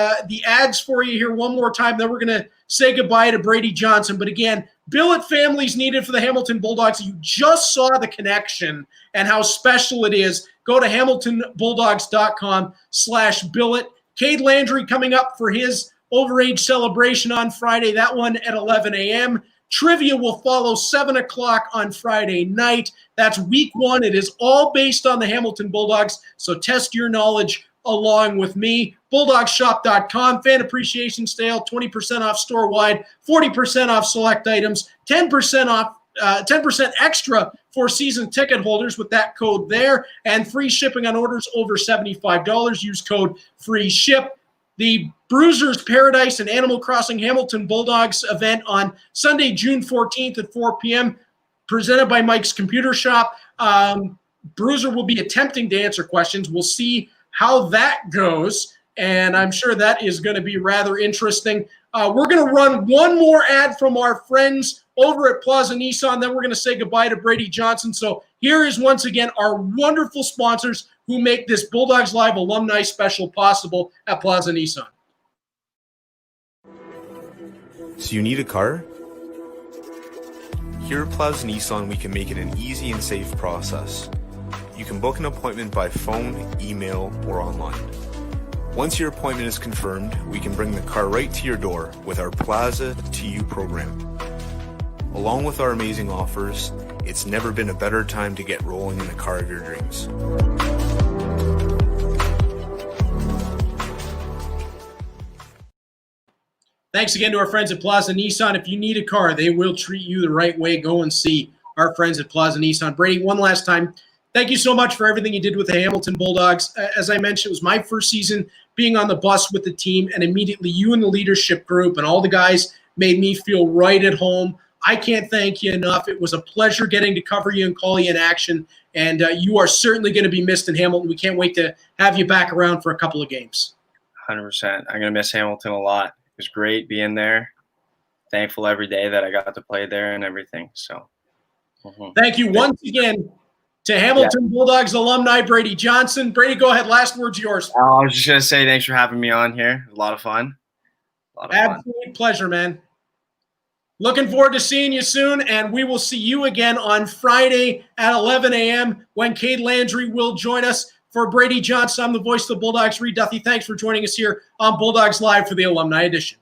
ads for you here one more time. Then we're gonna say goodbye to Bradey Johnson. But again, billet families needed for the Hamilton Bulldogs. You just saw the connection and how special it is. Go to hamiltonbulldogs.com/billet. Cade Landry coming up for his overage celebration on Friday. That one at 11 a.m. Trivia will follow 7 o'clock on Friday night. That's week 1. It is all based on the Hamilton Bulldogs, so test your knowledge along with me. BulldogShop.com, fan appreciation sale, 20% off store-wide, 40% off select items, 10% off, 10% extra for season ticket holders with that code there, and free shipping on orders over $75. Use code FREESHIP. The Bruisers Paradise and Animal Crossing Hamilton Bulldogs event on Sunday, June 14th at 4 p.m., presented by Mike's Computer Shop. Bruiser will be attempting to answer questions. We'll see how that goes, and I'm sure that is going to be rather interesting. We're going to run one more ad from our friends over at Plaza Nissan, then we're going to say goodbye to Bradey Johnson. So here is once again our wonderful sponsors who make this Bulldogs Live Alumni Special possible at Plaza Nissan. So you need a car? Here at Plaza Nissan, we can make it an easy and safe process. You can book an appointment by phone, email, or online. Once your appointment is confirmed, we can bring the car right to your door with our Plaza to You program. Along with our amazing offers, it's never been a better time to get rolling in the car of your dreams. Thanks again to our friends at Plaza Nissan. If you need a car, they will treat you the right way. Go and see our friends at Plaza Nissan. Bradey, one last time, thank you so much for everything you did with the Hamilton Bulldogs. As I mentioned, it was my first season being on the bus with the team, and immediately you and the leadership group and all the guys made me feel right at home. I can't thank you enough. It was a pleasure getting to cover you and call you in action, and you are certainly going to be missed in Hamilton. We can't wait to have you back around for a couple of games. 100%. I'm going to miss Hamilton a lot. It was great being there. Thankful every day that I got to play there and everything. So, Thank you once again to Hamilton Bulldogs alumni Bradey Johnson. Bradey, go ahead. Last word's yours. I was just going to say thanks for having me on here. It was a lot of fun. Absolute pleasure, man. Looking forward to seeing you soon, and we will see you again on Friday at 11 a.m. when Cade Landry will join us. For Bradey Johnson, I'm the voice of the Bulldogs, Reed Duthie. Thanks for joining us here on Bulldogs Live for the Alumni Edition.